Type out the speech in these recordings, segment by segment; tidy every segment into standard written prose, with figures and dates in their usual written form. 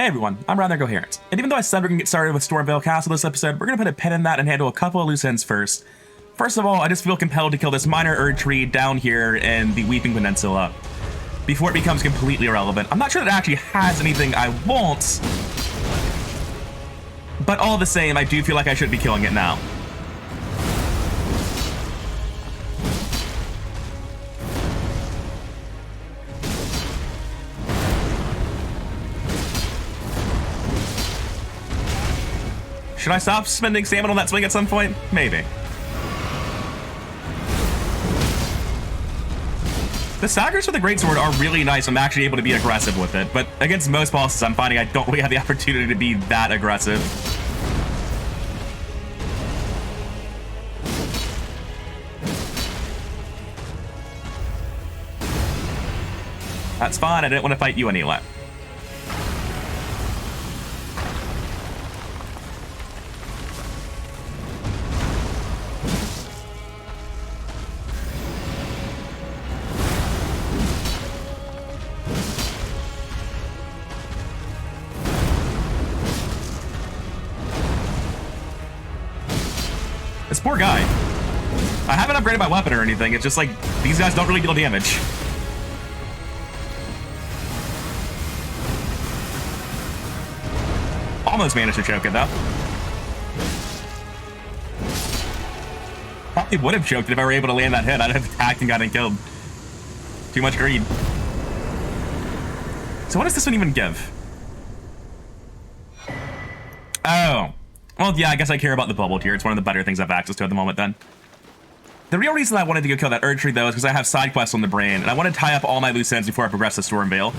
Hey everyone, I'm Rather Coherent, and even though I said we're gonna get started with Stormveil Castle this episode, we're gonna put a pin in that and handle a couple of loose ends first. First of all, I just feel compelled to kill this minor Erd tree down here in the Weeping Peninsula before it becomes completely irrelevant. I'm not sure that it actually has anything I want, but all the same, I do feel like I should be killing it now. Should I stop spending stamina on that swing at some point? Maybe. The staggers for the greatsword are really nice. I'm actually able to be aggressive with it, but against most bosses, I'm finding I don't really have the opportunity to be that aggressive. That's fine. I didn't want to fight you anyway. This poor guy. I haven't upgraded my weapon or anything. It's just like, these guys don't really deal damage. Almost managed to choke it, though. Probably would have choked it if I were able to land that hit. I'd have attacked and gotten killed. Too much greed. So what does this one even give? Oh. Well, yeah, I guess I care about the bubble tier. It's one of the better things I have access to at the moment, then. The real reason I wanted to go kill that Erd tree, though, is because I have side quests on the brain, and I want to tie up all my loose ends before I progress to Stormveil.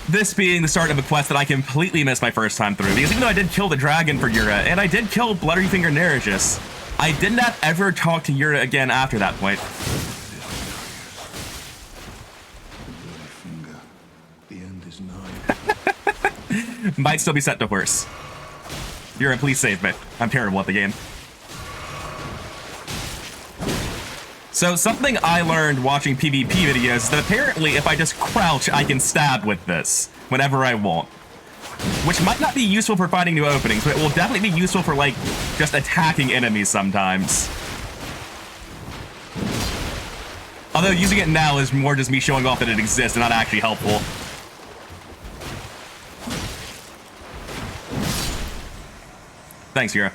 This being the start of a quest that I completely missed my first time through, because even though I did kill the dragon for Yura, and I did kill Blutterfinger Neregus, I did not ever talk to Yura again after that point. The end is nigh. Might still be set to worse. Yura, please save me. I'm terrible at the game. So something I learned watching PvP videos is that apparently if I just crouch, I can stab with this whenever I want. Which might not be useful for finding new openings, but it will definitely be useful for, like, just attacking enemies sometimes. Although using it now is more just me showing off that it exists and not actually helpful. Thanks, Yura.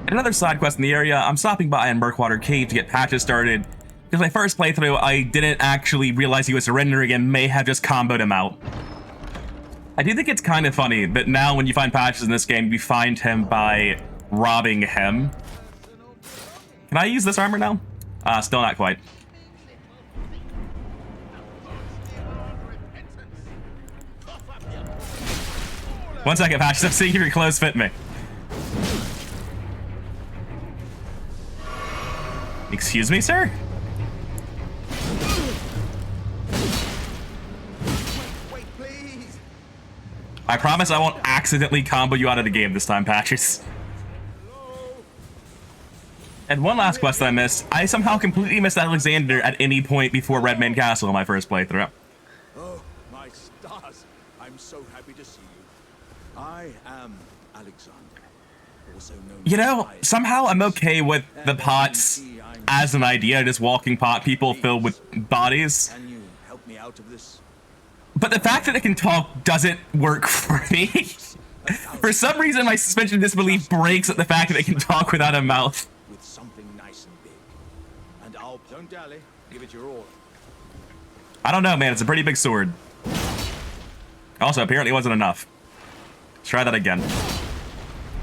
In another side quest in the area, I'm stopping by in Murkwater Cave to get patches started. Because my first playthrough, I didn't actually realize he was surrendering and may have just comboed him out. I do think it's kind of funny that now when you find patches in this game, you find him by robbing him. Can I use this armor now? Still not quite. One second, Patches. I'm seeing if your clothes fit me. Excuse me, sir? Wait, please. I promise I won't accidentally combo you out of the game this time, Patches. And one last quest that I missed. I somehow completely missed Alexander at any point before Redmane Castle in my first playthrough. Oh, my stars. I'm so happy to see you. I am Alexander, also known You know, as somehow I'm okay with the pots as an idea, just walking pot people filled with bodies. Can you help me out of this? But the fact that it can talk doesn't work for me. For some reason, my suspension of disbelief breaks at the fact that it can talk without a mouth. With something nice and big. And I'll don't dally, give it your all. I don't know, man. It's a pretty big sword. Also, apparently it wasn't enough. Let's try that again.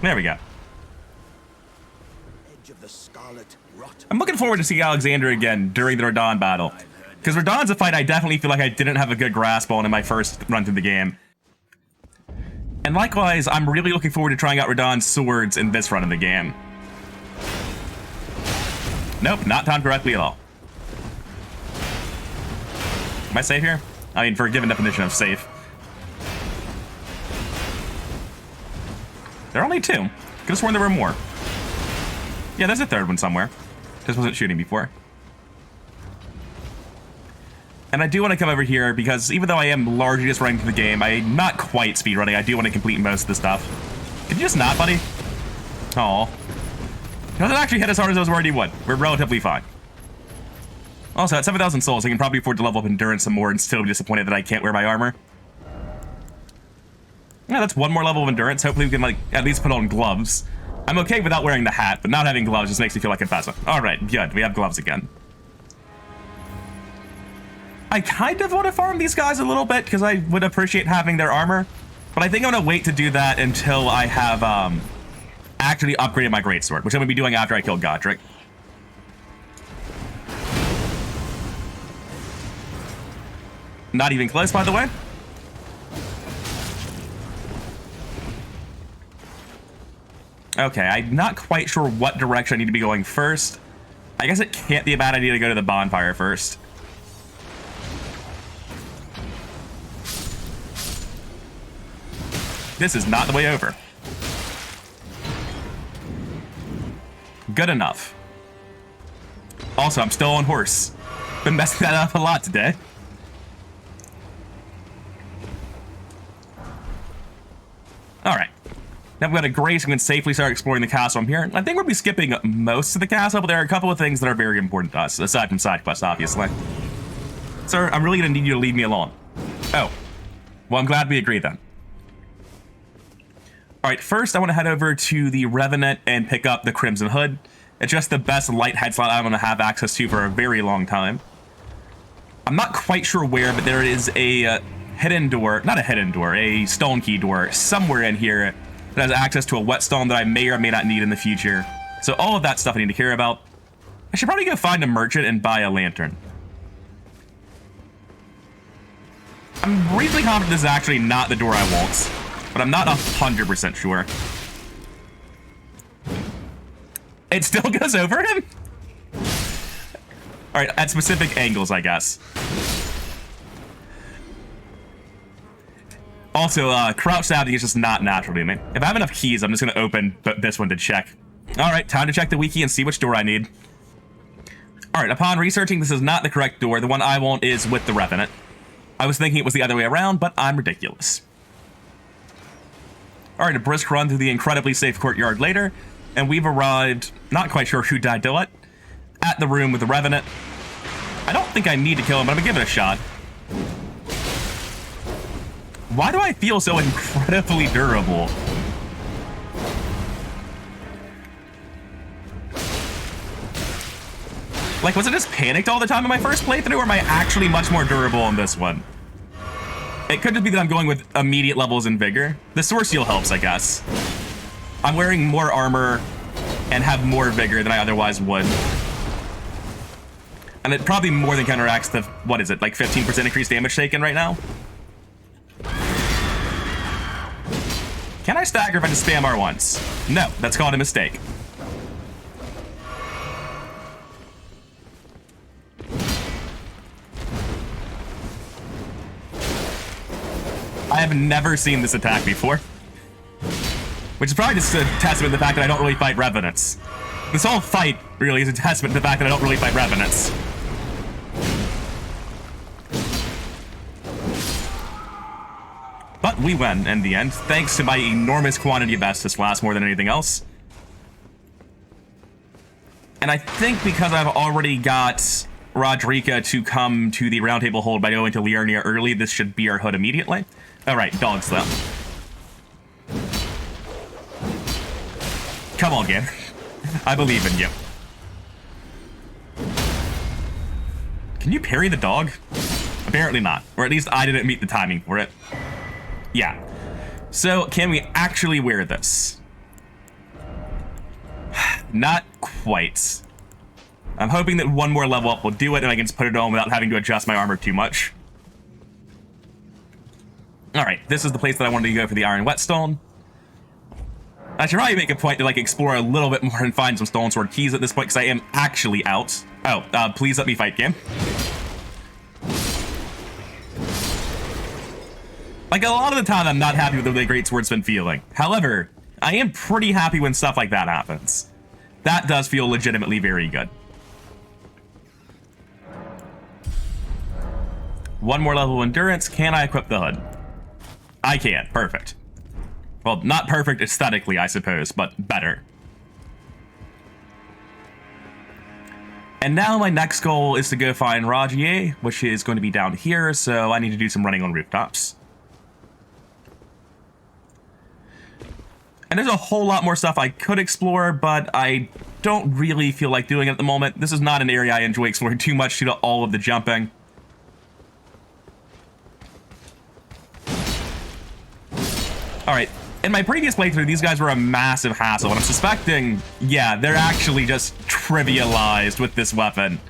There we go. Edge of the scarlet rot. I'm looking forward to seeing Alexander again during the Radahn battle. Because Radahn's a fight I definitely feel like I didn't have a good grasp on in my first run through the game. And likewise, I'm really looking forward to trying out Radahn's swords in this run of the game. Nope, not timed correctly at all. Am I safe here? I mean, for a given definition of safe. There are only two. Could have sworn there were more. Yeah, there's a third one somewhere. Just wasn't shooting before. And I do want to come over here because even though I am largely just running through the game, I'm not quite speedrunning. I do want to complete most of the stuff. Can you just not, buddy? Aw. Doesn't actually hit as hard as I was worried he would. We're relatively fine. Also, at 7,000 souls, I can probably afford to level up endurance some more and still be disappointed that I can't wear my armor. Yeah, that's one more level of endurance. Hopefully we can, like, at least put on gloves. I'm okay without wearing the hat, but not having gloves just makes me feel like a peasant. Alright, good. We have gloves again. I kind of want to farm these guys a little bit because I would appreciate having their armor. But I think I'm going to wait to do that until I have actually upgraded my greatsword, which I'm going to be doing after I kill Godric. Not even close, by the way. Okay, I'm not quite sure what direction I need to be going first. I guess it can't be a bad idea to go to the bonfire first. This is not the way over. Good enough. Also, I'm still on horse. Been messing that up a lot today. Alright. Now we've got a grace, we can safely start exploring the castle from here. I think we'll be skipping most of the castle, but there are a couple of things that are very important to us, aside from side quests, obviously. Sir, I'm really going to need you to leave me alone. Oh. Well, I'm glad we agreed then. Alright, first I want to head over to the Revenant and pick up the Crimson Hood. It's just the best light head slot I'm going to have access to for a very long time. I'm not quite sure where, but there is a hidden door, not a hidden door, a stone key door somewhere in here that has access to a whetstone that I may or may not need in the future. So all of that stuff I need to care about. I should probably go find a merchant and buy a lantern. I'm reasonably confident this is actually not the door I want, but I'm not 100% sure. It still goes over him? Alright, at specific angles, I guess. Also, crouch stabbing is just not natural to me. If I have enough keys, I'm just going to open this one to check. Alright, time to check the wiki and see which door I need. Alright, upon researching, this is not the correct door. The one I want is with the Revenant. I was thinking it was the other way around, but I'm ridiculous. Alright, a brisk run through the incredibly safe courtyard later, and we've arrived, not quite sure who died to what, at the room with the Revenant. I don't think I need to kill him, but I'm gonna give it a shot. Why do I feel so incredibly durable? Like, was it just panicked all the time in my first playthrough, or am I actually much more durable on this one? It could just be that I'm going with immediate levels in vigor. The sword seal helps, I guess. I'm wearing more armor and have more vigor than I otherwise would. And it probably more than counteracts the, what is it, like 15% increased damage taken right now? Can I stagger if I just spam R once? No, that's called a mistake. I have never seen this attack before. Which is probably just a testament to the fact that I don't really fight Revenants. This whole fight really is a testament to the fact that I don't really fight Revenants. But we win in the end, thanks to my enormous quantity of Estus Flask more than anything else. And I think because I've already got Rodrika to come to the Round Table Hold by going to Liurnia early, this should be our hood immediately. Alright, dogs though. Come on, game. I believe in you. Can you parry the dog? Apparently not. Or at least I didn't meet the timing for it. Yeah. So, can we actually wear this? Not quite. I'm hoping that one more level up will do it and I can just put it on without having to adjust my armor too much. Alright, this is the place that I wanted to go for the Iron Whetstone. I should probably make a point to, like, explore a little bit more and find some Stolen Sword keys at this point, because I am actually out. Oh, please let me fight, game. Like, a lot of the time, I'm not happy with the way Greatsword's been feeling. However, I am pretty happy when stuff like that happens. That does feel legitimately very good. One more level of endurance. Can I equip the hood? I can. Perfect. Well, not perfect aesthetically, I suppose, but better. And now my next goal is to go find Rajier, which is going to be down here, so I need to do some running on rooftops. And there's a whole lot more stuff I could explore, but I don't really feel like doing it at the moment. This is not an area I enjoy exploring too much due to all of the jumping. Alright, in my previous playthrough, these guys were a massive hassle, and I'm suspecting, yeah, they're actually just trivialized with this weapon.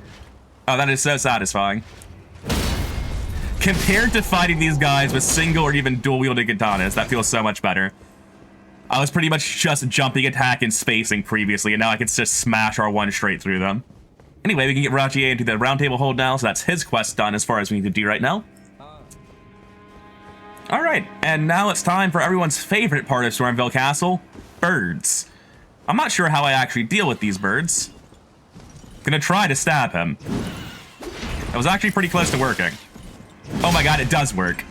Oh, that is so satisfying. Compared to fighting these guys with single or even dual-wielded katanas, that feels so much better. I was pretty much just jumping attack and spacing previously, and now I can just smash R1 straight through them. Anyway, we can get Rajier into the round table hold now, so that's his quest done as far as we need to do right now. Alright, and now it's time for everyone's favorite part of Stormveil Castle, birds. I'm not sure how I actually deal with these birds. Gonna try to stab him. That was actually pretty close to working. Oh my god, it does work.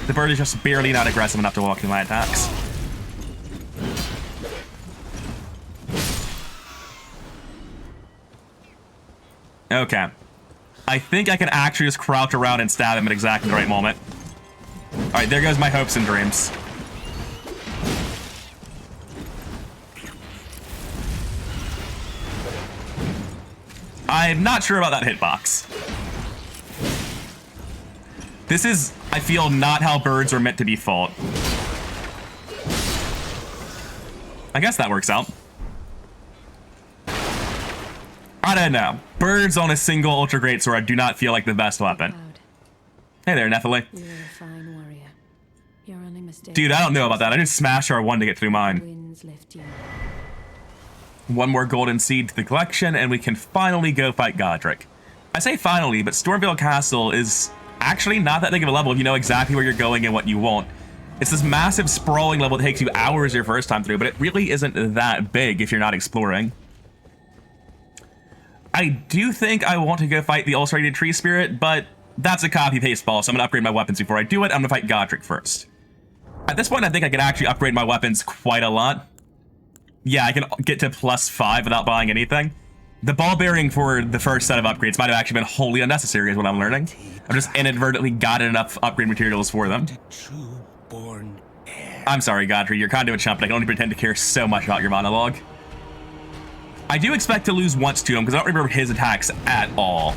The bird is just barely not aggressive enough to walk through my attacks. Okay. I think I can actually just crouch around and stab him at exactly the right moment. Alright, there goes my hopes and dreams. I'm not sure about that hitbox. This is, I feel, not how birds are meant to be fought. I guess that works out. I don't know. Birds on a single ultra great sword do not feel like the best weapon. Hey there, Nephilim. You're a fine warrior. Your only mistake. Dude, I don't know about that. I just smashed R1 to get through mine. Winds lift you. One more golden seed to the collection, and we can finally go fight Godric. I say finally, but Stormveil Castle is actually not that big of a level if you know exactly where you're going and what you want. It's this massive sprawling level that takes you hours your first time through, but it really isn't that big if you're not exploring. I do think I want to go fight the ulcerated tree spirit, but that's a copy-paste ball, so I'm going to upgrade my weapons before I do it. I'm going to fight Godric first. At this point, I think I can actually upgrade my weapons quite a lot. Yeah, I can get to +5 without buying anything. The ball bearing for the first set of upgrades might have actually been wholly unnecessary is what I'm learning. I've just inadvertently gotten enough upgrade materials for them. I'm sorry, Godfrey, you're kind of a chump, and I can only pretend to care so much about your monologue. I do expect to lose once to him, because I don't remember his attacks at all.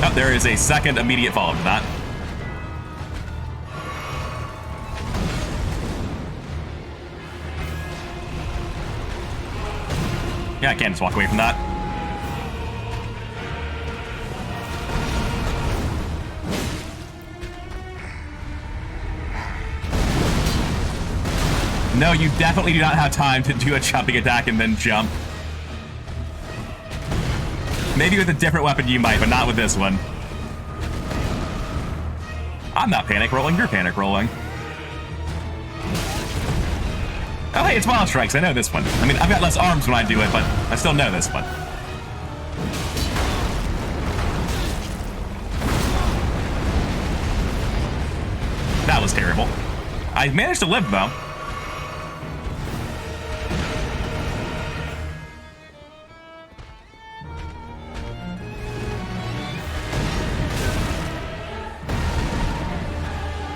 Oh, there is a second immediate follow to that. Yeah, I can't just walk away from that. No, you definitely do not have time to do a jumping attack and then jump. Maybe with a different weapon you might, but not with this one. I'm not panic rolling, you're panic rolling. Oh hey, it's Wild Strikes, I know this one. I mean, I've got less arms when I do it, but I still know this one. That was terrible. I managed to live though.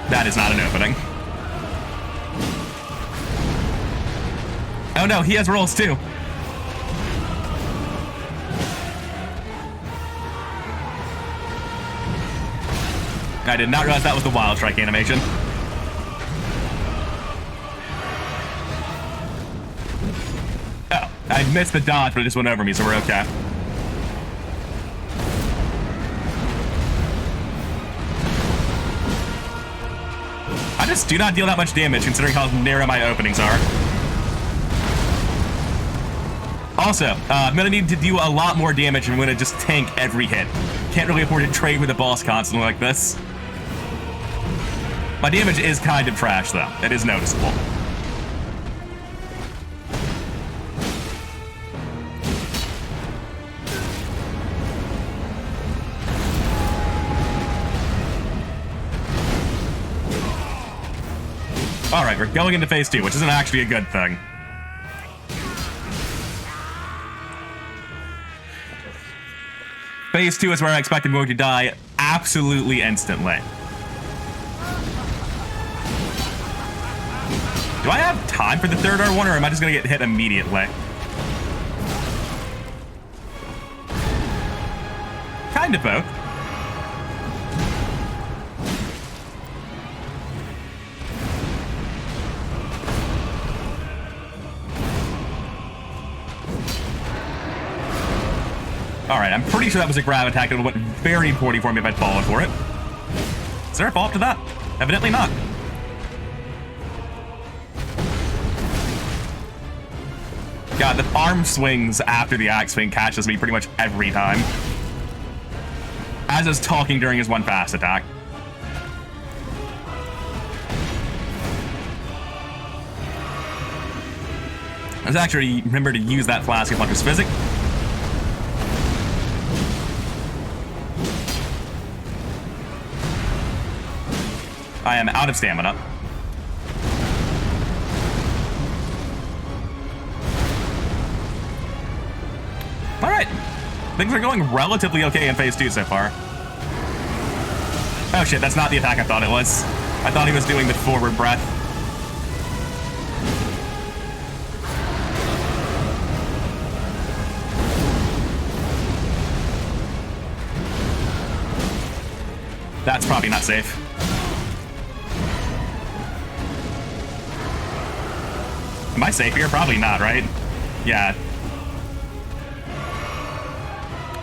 That is not an opening. Oh no, he has rolls too. I did not realize that was the Wild Strike animation. Oh, I missed the dodge, but it just went over me, so we're okay. I just do not deal that much damage considering how narrow my openings are. Also, I'm gonna need to do a lot more damage and I'm gonna just tank every hit. Can't really afford to trade with the boss constantly like this. My damage is kind of trash, though. It is noticeable. Alright, we're going into phase 2, which isn't actually a good thing. Phase 2 is where I expect I'm going to die absolutely instantly. Do I have time for the third R1, or am I just going to get hit immediately? Kind of both. Alright, I'm pretty sure that was a grab attack. It would have went very poorly for me if I'd fallen for it. Is there a follow-up to that? Evidently not. God, the arm swings after the axe swing catches me pretty much every time. As is talking during his one fast attack. Let's actually remember to use that flask of Hunter's Physic. I am out of stamina. Alright. Things are going relatively okay in phase 2 so far. Oh shit, that's not the attack I thought it was. I thought he was doing the forward breath. That's probably not safe. Am I safe here? Probably not, right? Yeah.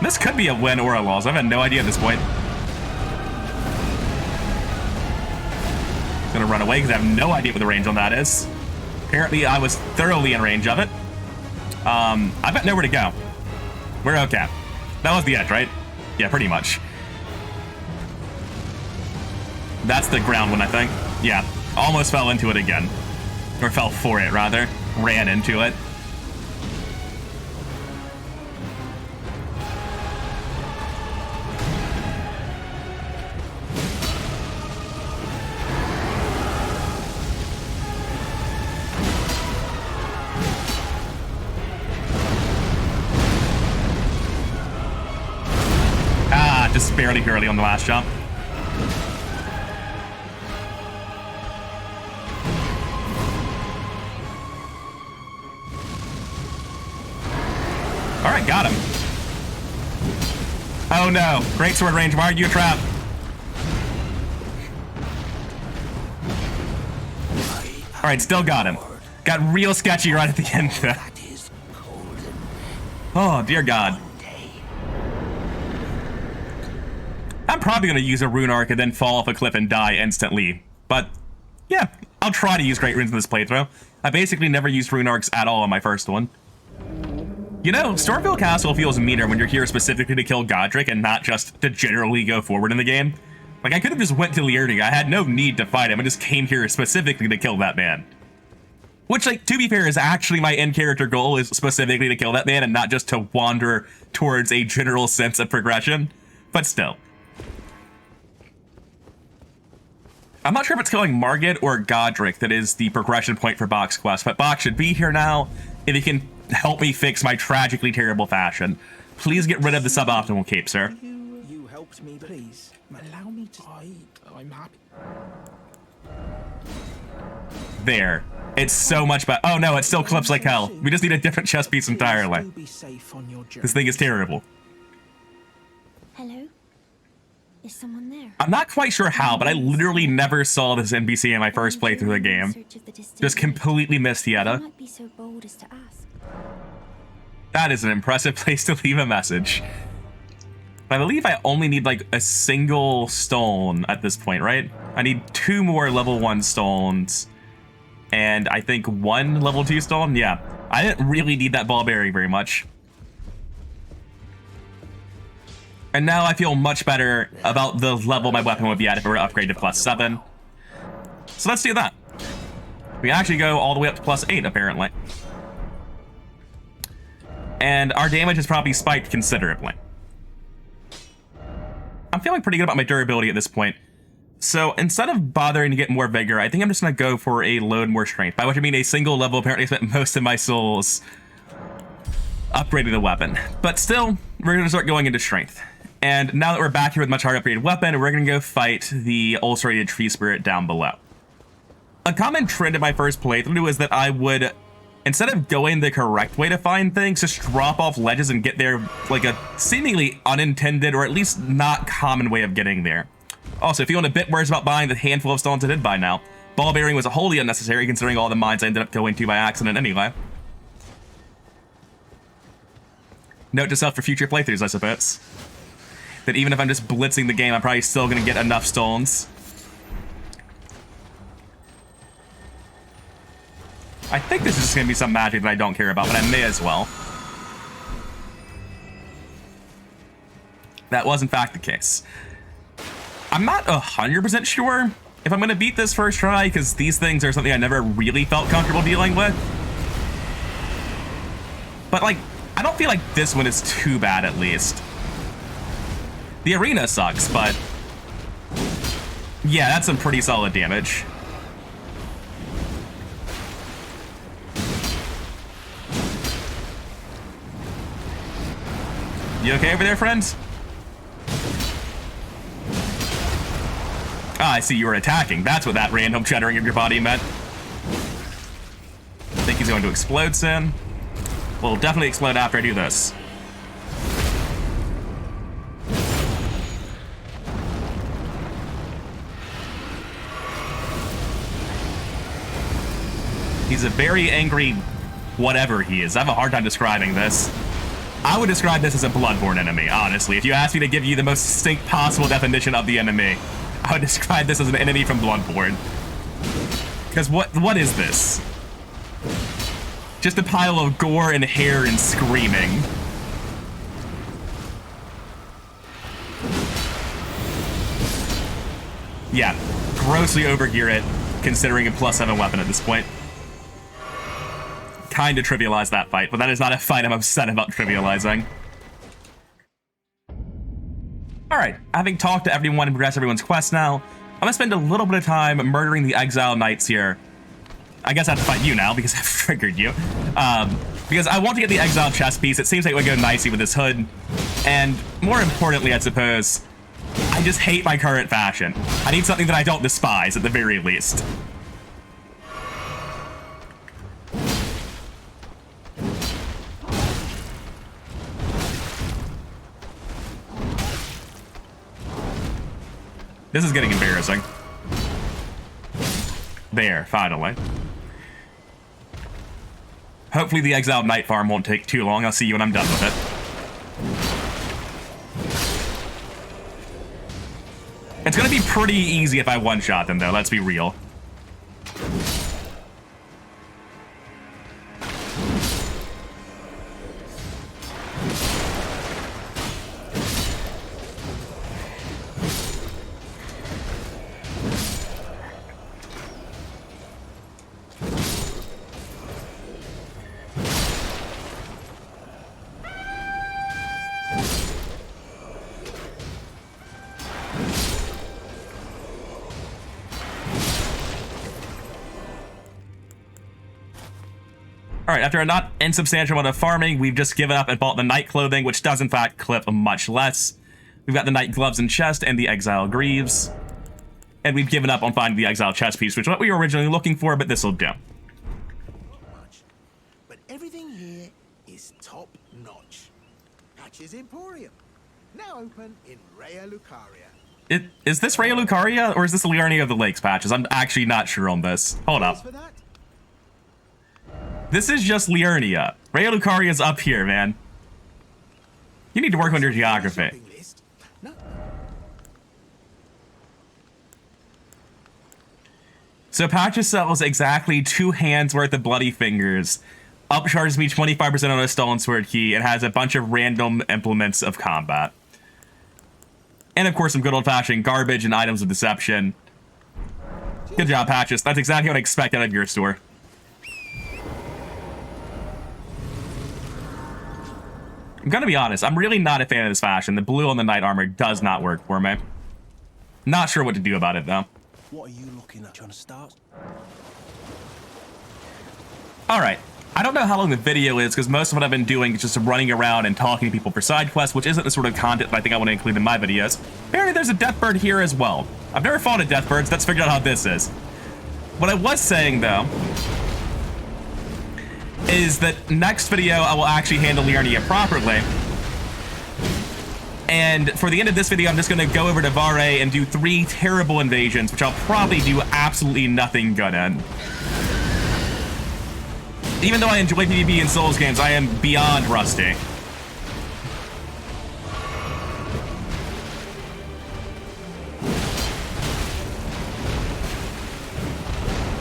This could be a win or a loss. I have no idea at this point. I'm gonna run away because I have no idea what the range on that is. Apparently, I was thoroughly in range of it. I've got nowhere to go. We're okay. That was the edge, right? Yeah, pretty much. That's the ground one, I think. Yeah, almost fell into it again. Or fell for it, rather. Ran into it. Ah, just barely early on the last jump. Alright, got him. Oh no. Greatsword range, why are you a trap? Alright, still got him. Got real sketchy right at the end though. Oh, dear God. I'm probably going to use a rune arc and then fall off a cliff and die instantly. But, yeah, I'll try to use great runes in this playthrough. I basically never used rune arcs at all on my first one. You know, Stormveil Castle feels meaner when you're here specifically to kill Godric and not just to generally go forward in the game. Like, I could have just went to Liurnia. I had no need to fight him. I just came here specifically to kill that man. Which, like, to be fair, is actually my end character goal, is specifically to kill that man and not just to wander towards a general sense of progression. But still. I'm not sure if it's killing Margit or Godric that is the progression point for Bach's quest, but Bach should be here now if he can help me fix my tragically terrible fashion. Please get rid of the suboptimal cape, sir. You helped me, please. Allow me to. I'm happy. There. It's so much better. Oh no, it still clips like hell. We just need a different chest piece entirely. This thing is terrible. Hello? Is someone there? I'm not quite sure how, but I literally never saw this NPC in my first playthrough of the game. Just completely missed Hieta. Might be so bold as to ask. That is an impressive place to leave a message. I believe I only need like a single stone at this point, right? I need 2 more level 1 stones. And I think 1 level 2 stone? Yeah. I didn't really need that ball bearing very much. And now I feel much better about the level my weapon would be at if it were to upgrade to +7. So let's do that. We actually go all the way up to +8, apparently. And our damage has probably spiked considerably. I'm feeling pretty good about my durability at this point. So instead of bothering to get more vigor, I think I'm just going to go for a load more strength. By which I mean a single level. Apparently I spent most of my souls upgrading the weapon. But still, we're going to start going into strength. And now that we're back here with a much higher upgraded weapon, we're going to go fight the ulcerated tree spirit down below. A common trend in my first playthrough is that I would, instead of going the correct way to find things, just drop off ledges and get there like a seemingly unintended or at least not common way of getting there. Also, feeling a bit worse about buying the handful of stones I did buy now. Ball bearing was wholly unnecessary considering all the mines I ended up going to by accident anyway. Note to self for future playthroughs, I suppose. That even if I'm just blitzing the game, I'm probably still going to get enough stones. I think this is just going to be some magic that I don't care about, but I may as well. That was in fact the case. I'm not 100% sure if I'm going to beat this first try, because these things are something I never really felt comfortable dealing with. But, like, I don't feel like this one is too bad, at least. The arena sucks, but... yeah, that's some pretty solid damage. You okay over there, friends? Ah, I see you were attacking. That's what that random shuddering of your body meant. I think he's going to explode soon. Well, definitely explode after I do this. He's a very angry whatever he is. I have a hard time describing this. I would describe this as a Bloodborne enemy, honestly. If you asked me to give you the most succinct possible definition of the enemy, I would describe this as an enemy from Bloodborne. Because what is this? Just a pile of gore and hair and screaming. Yeah, grossly overgear it, considering a +7 weapon at this point. Kinda trivialize that fight, but that is not a fight I'm upset about trivializing. Alright, having talked to everyone and progressed everyone's quest now, I'm gonna spend a little bit of time murdering the Exile Knights here. I guess I have to fight you now, because I triggered you. Because I want to get the Exile chest piece. It seems like it would go nicely with this hood. And more importantly, I suppose, I just hate my current fashion. I need something that I don't despise, at the very least. This is getting embarrassing. There, finally. Hopefully the Exiled Knight farm won't take too long. I'll see you when I'm done with it. It's gonna be pretty easy if I one-shot them, though, let's be real. Alright, after a not insubstantial amount of farming, we've just given up and bought the Knight clothing, which does in fact clip much less. We've got the Knight gloves and chest and the Exile greaves. And we've given up on finding the Exile chest piece, which is what we were originally looking for, but this'll do. Not much, but everything here is top notch. Patch's Emporium, now open in Raya Lucaria. Is this Raya Lucaria, or is this Liurnia of the Lakes patches? I'm actually not sure on this. Hold up. For that, This is just Liurnia. Raya Lucaria's up here, man. You need to work on your geography. shopping list. No. So Patches sells exactly 2 hands worth of Bloody Fingers, upcharges me 25% on a Stolen Sword key, and has a bunch of random implements of combat. And of course some good old-fashioned garbage and items of deception. Good job, Patches. That's exactly what I expect out of your store. I'm gonna be honest, I'm really not a fan of this fashion. The blue on the knight armor does not work for me. Not sure what to do about it, though. What are you looking at? Trying to start? Alright. I don't know how long the video is, because most of what I've been doing is just running around and talking to people for side quests, which isn't the sort of content that I think I want to include in my videos. Apparently there's a deathbird here as well. I've never fought a deathbird, so let's figure out how this is. What I was saying, though, is that next video I will actually handle Liurnia properly. And for the end of this video, I'm just going to go over to Vare and do 3 terrible invasions, which I'll probably do absolutely nothing good in. Even though I enjoy PvP in Souls games, I am beyond rusty.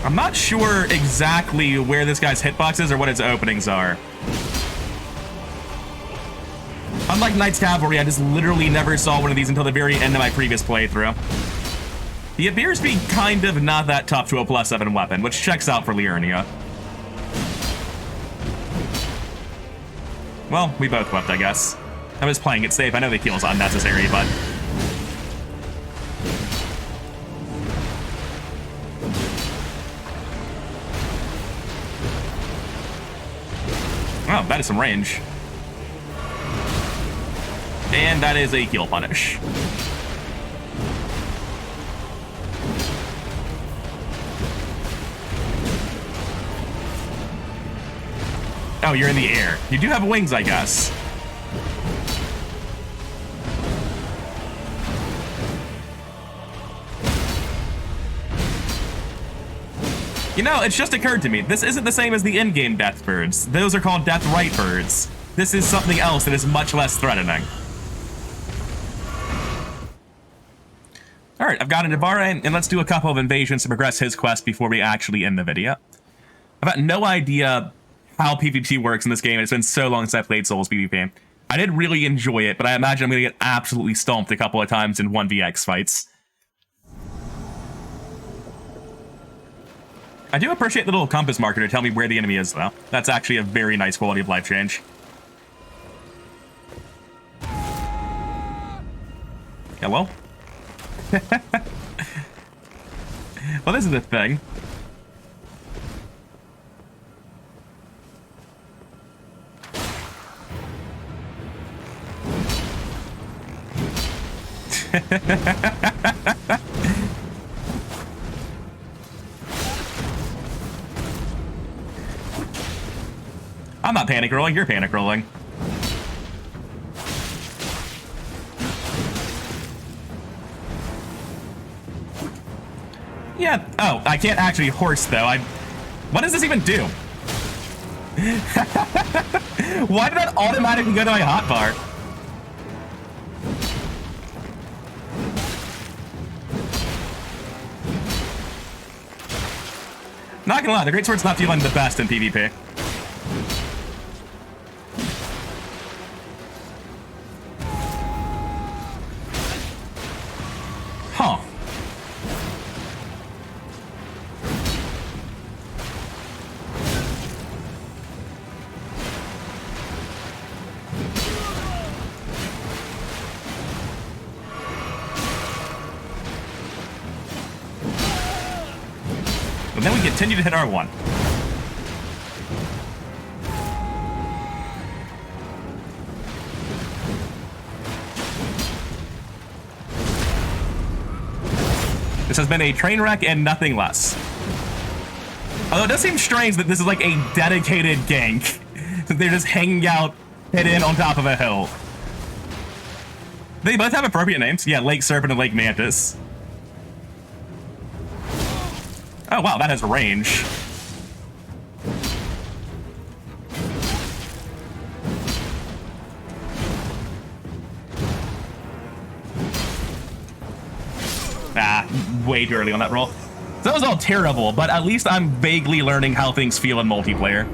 I'm not sure exactly where this guy's hitbox is or what its openings are. Unlike Knight's Cavalry, I just literally never saw one of these until the very end of my previous playthrough. He appears to be kind of not that tough to a +7 weapon, which checks out for Liurnia. Well, we both whipped, I guess. I was playing it safe. I know the heal's unnecessary, but... Oh, that is some range. And that is a heal punish. Oh, you're in the air. You do have wings, I guess. You know, it's just occurred to me, this isn't the same as the in-game death birds. Those are called death right birds. This is something else that is much less threatening. Alright, I've got into Vare, and let's do a couple of invasions to progress his quest before we actually end the video. I've got no idea how PvP works in this game. It's been so long since I played Souls PvP. I did really enjoy it, but I imagine I'm going to get absolutely stomped a couple of times in 1vx fights. I do appreciate the little compass marker to tell me where the enemy is, though. That's actually a very nice quality of life change. Hello? Well, this is a thing. I'm not panic rolling, you're panic rolling. Yeah, oh, I can't actually horse though. What does this even do? Why did that automatically go to my hotbar? Not gonna lie, the Greatsword's not feeling the best in PvP. Huh. And then we continue to hit R1. This has been a train wreck and nothing less. Although it does seem strange that this is like a dedicated gank. They're just hanging out, hidden on top of a hill. They both have appropriate names. Yeah, Lake Serpent and Lake Mantis. Oh, wow, that has range. Way too early on that roll. So that was all terrible, but at least I'm vaguely learning how things feel in multiplayer.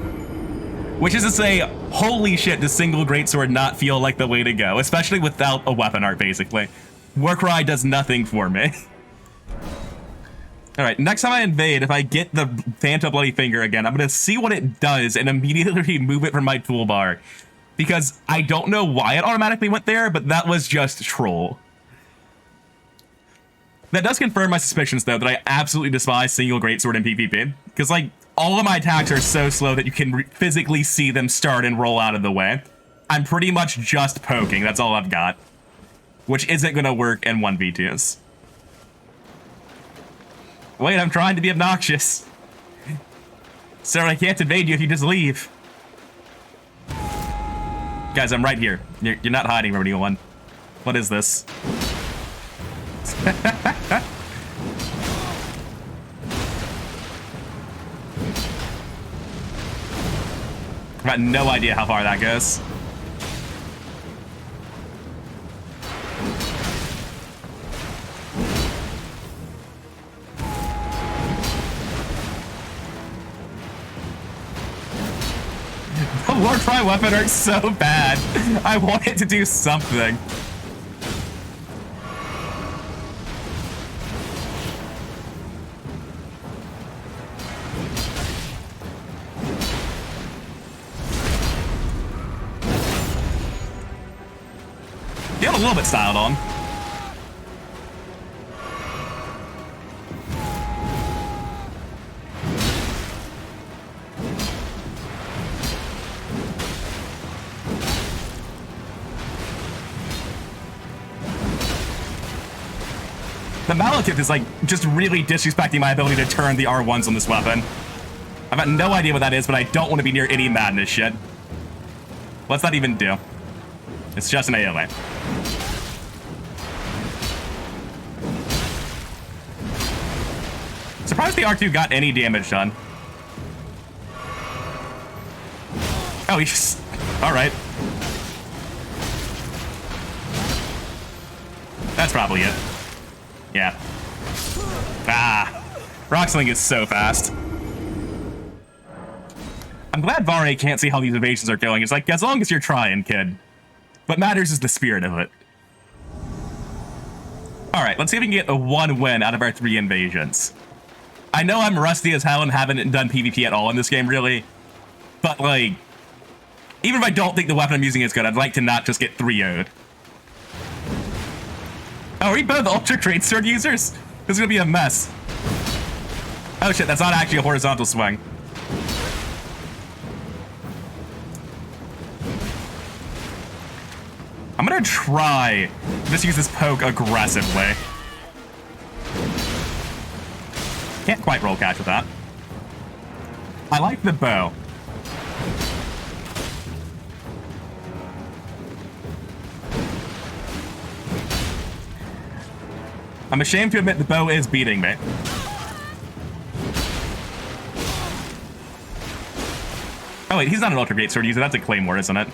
Which is to say, holy shit, does single greatsword not feel like the way to go, especially without a weapon art, basically. Warcry does nothing for me. Alright, next time I invade, if I get the Phantom Bloody Finger again, I'm going to see what it does and immediately remove it from my toolbar. Because I don't know why it automatically went there, but that was just troll. That does confirm my suspicions, though, that I absolutely despise single greatsword in PvP. Because, like, all of my attacks are so slow that you can physically see them start and roll out of the way. I'm pretty much just poking, that's all I've got. Which isn't going to work in 1v2s. Wait, I'm trying to be obnoxious. Sir, I can't invade you if you just leave. Guys, I'm right here. You're not hiding from anyone. What is this? I've got no idea how far that goes. The Warcry weapon hurts so bad. I want it to do something. You got a little bit styled on. The Malekith is, like, just really disrespecting my ability to turn the R1s on this weapon. I've got no idea what that is, but I don't want to be near any madness shit. What's that even do? It's just an AoE. Surprised the R2 got any damage done. Oh, he's just... Alright. That's probably it. Yeah. Ah. Rocksling is so fast. I'm glad Vare can't see how these invasions are going. It's like, as long as you're trying, kid. What matters is the spirit of it. Alright, let's see if we can get a 1 win out of our 3 invasions. I know I'm rusty as hell and haven't done PvP at all in this game, really. But, like, even if I don't think the weapon I'm using is good, I'd like to not just get 3-0'd. Oh, are we both Ultra Greatsword users? This is gonna be a mess. Oh shit, that's not actually a horizontal swing. I'm gonna try to just use this poke aggressively. Can't quite roll catch with that. I like the bow. I'm ashamed to admit the bow is beating me. Oh wait, he's not an Ultra Greatsword user, that's a Claymore, isn't it?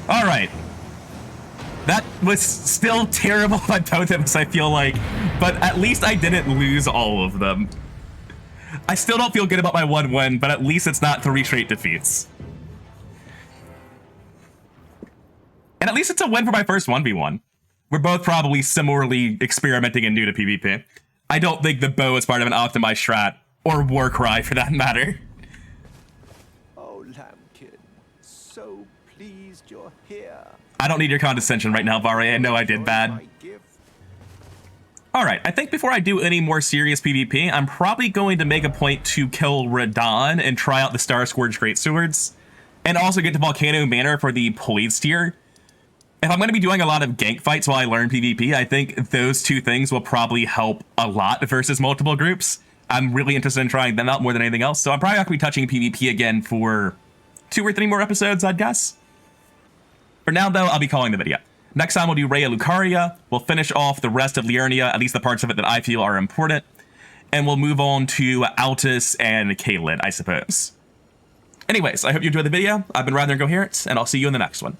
Alright. That was still terrible by both of us, I feel like, but at least I didn't lose all of them. I still don't feel good about my 1 win, but at least it's not 3 straight defeats. And at least it's a win for my first 1v1. We're both probably similarly experimenting and new to PvP. I don't think the bow is part of an optimized strat, or Warcry for that matter. Oh, Lambkin, so pleased you're here. I don't need your condescension right now, Vare. I know I did bad. Alright, I think before I do any more serious PvP, I'm probably going to make a point to kill Radahn and try out the Star Scourge Greatswords, and also get to Volcano Manor for the Poise tier. If I'm going to be doing a lot of gank fights while I learn PvP, I think those 2 things will probably help a lot versus multiple groups. I'm really interested in trying them out more than anything else, so I'm probably not going to be touching PvP again for 2 or 3 more episodes, I'd guess. For now, though, I'll be calling the video. Next time we'll do Raya Lucaria, we'll finish off the rest of Liurnia, at least the parts of it that I feel are important, and we'll move on to Altus and Caelid, I suppose. Anyways, I hope you enjoyed the video. I've been Rather Incoherent, and I'll see you in the next one.